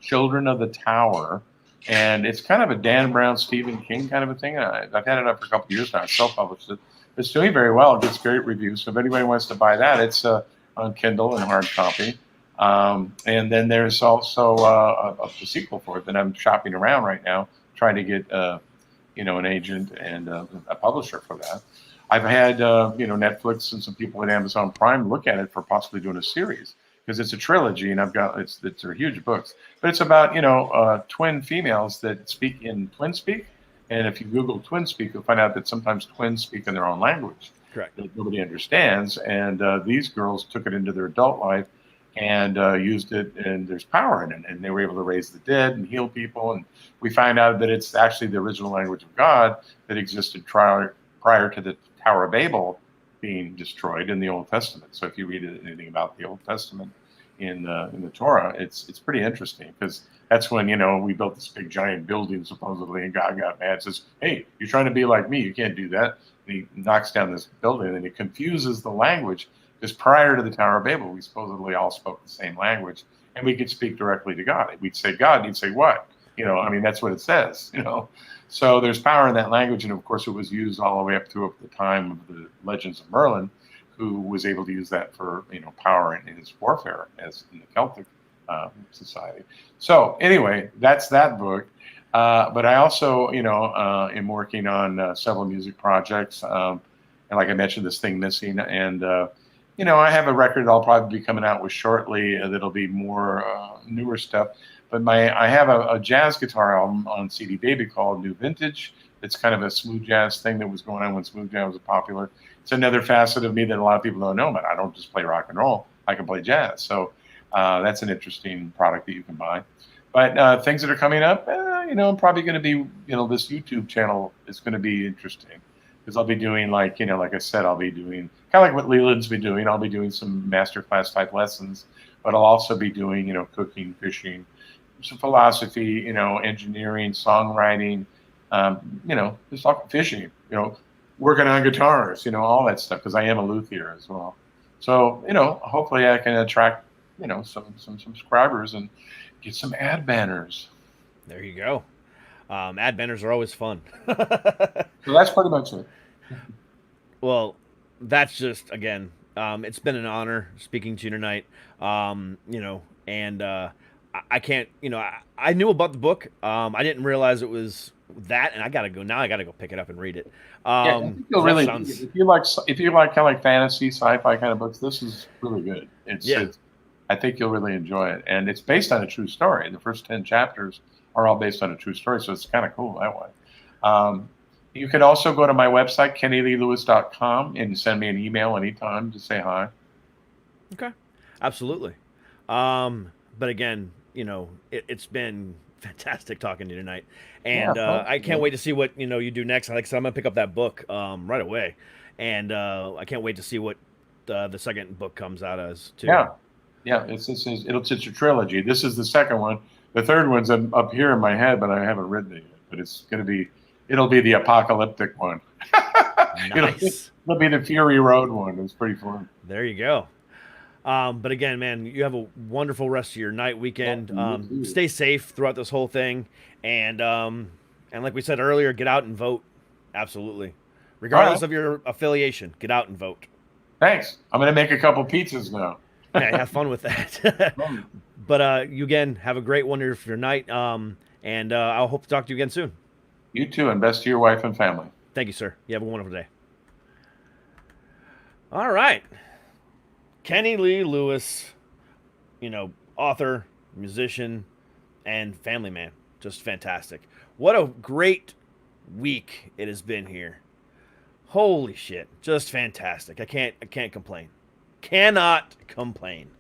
Children of the Tower. And it's kind of a Dan Brown, Stephen King kind of a thing. I've had it up for a couple of years now. I self-published it. It's doing very well. It gets great reviews. So if anybody wants to buy that, it's on Kindle and hard copy. And then there's also a sequel for it that I'm shopping around right now, trying to get an agent and a publisher for that. I've had Netflix and some people at Amazon Prime look at it for possibly doing a series because it's a trilogy, and they're huge books. But it's about twin females that speak in twin speak, and if you Google twin speak, you'll find out that sometimes twins speak in their own language. Correct. That nobody understands, and these girls took it into their adult life and used it, and there's power in it, and they were able to raise the dead and heal people, and we find out that it's actually the original language of God that existed prior to the Tower of Babel being destroyed in the Old Testament. So if you read anything about the Old Testament in the Torah, it's pretty interesting because that's when we built this big giant building supposedly, and God got mad and says, "Hey, you're trying to be like me, you can't do that." And he knocks down this building, and it confuses the language. Because prior to the Tower of Babel, we supposedly all spoke the same language, and we could speak directly to God. We'd say God, and he'd say what? That's what it says. So there's power in that language, and of course, it was used all the way up to the time of the Legends of Merlin, who was able to use that for power in his warfare, as in the Celtic society. So anyway, that's that book. But I also, am working on several music projects, and like I mentioned, this thing missing, and I have a record I'll probably be coming out with shortly that'll be more newer stuff. But I have a jazz guitar album on CD Baby called New Vintage. It's kind of a smooth jazz thing that was going on when smooth jazz was popular. It's another facet of me that a lot of people don't know, but I don't just play rock and roll. I can play jazz. So that's an interesting product that you can buy. But things that are coming up, I'm probably going to be, this YouTube channel is going to be interesting. Because I'll be doing like I said, I'll be doing kind of like what Leland's been doing. I'll be doing some masterclass type lessons, but I'll also be doing, cooking, fishing, some philosophy, engineering, songwriting, just like fishing, working on guitars, all that stuff, because I am a luthier as well. So, hopefully I can attract some subscribers and get some ad banners. There you go. Ad banners are always fun. So that's pretty much it. Well, that's just, again, it's been an honor speaking to you tonight. And I can't, I knew about the book. I didn't realize it was that, and I gotta go pick it up and read it. I think you'll really, if you like kind of like fantasy, sci-fi kind of books, this is really good. It's I think you'll really enjoy it, and it's based on a true story. The first 10 chapters are all based on a true story, so it's kind of cool that way. You can also go to my website, kennyleelewis.com, and send me an email anytime to say hi. Okay, absolutely. But again, it's been fantastic talking to you tonight, and I can't wait to see what you do next. Like I said, I'm gonna pick up that book right away, and I can't wait to see what the second book comes out as too. Yeah, it's a trilogy. This is the second one. The third one's up here in my head, but I haven't written it yet. But it'll be the apocalyptic one. Nice. It'll be the Fury Road one. It's pretty fun. There you go. But again, man, you have a wonderful rest of your night, weekend. Stay safe throughout this whole thing, and like we said earlier, get out and vote. Absolutely, regardless of your affiliation, get out and vote. Thanks. I'm gonna make a couple pizzas now. Yeah, have fun with that. But you again have a great one for your night, and I'll hope to talk to you again soon. You too, and best to your wife and family. Thank you, sir. You have a wonderful day. All right. Kenny Lee Lewis, author, musician, and family man. Just fantastic. What a great week it has been here. Holy shit. Just fantastic. I can't complain. Cannot complain.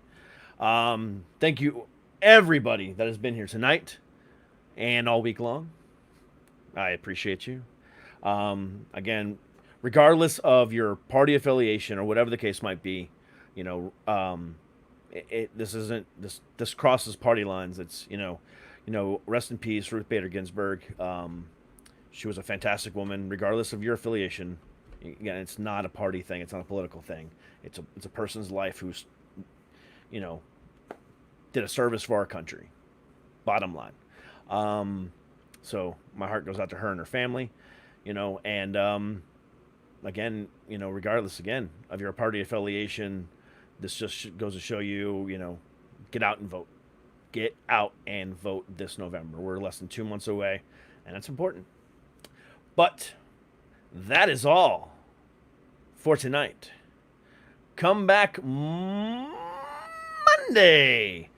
Thank you, everybody that has been here tonight and all week long. I appreciate you. Again, regardless of your party affiliation or whatever the case might be, this crosses party lines. It's rest in peace, Ruth Bader Ginsburg. She was a fantastic woman, regardless of your affiliation. Again, it's not a party thing. It's not a political thing. It's a person's life who's, did a service for our country. Bottom line. So my heart goes out to her and her family, and again, regardless again of your party affiliation, this just goes to show you, get out and vote. Get out and vote this November. We're less than 2 months away, and that's important. But that is all for tonight. Come back Monday,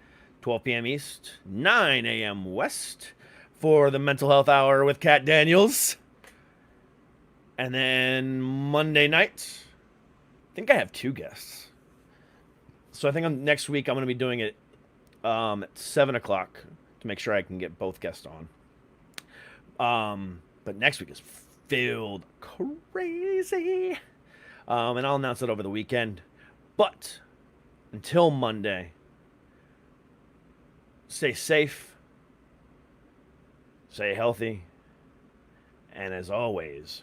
12 p.m. East, 9 a.m. West, for the Mental Health Hour with Kat Daniels. And then Monday night, I think I have 2 guests. So I think next week I'm going to be doing it at 7 o'clock to make sure I can get both guests on. But next week is filled crazy. And I'll announce it over the weekend. But until Monday, stay safe, stay healthy, and as always,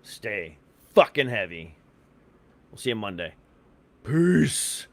stay fucking heavy. We'll see you Monday. Peace.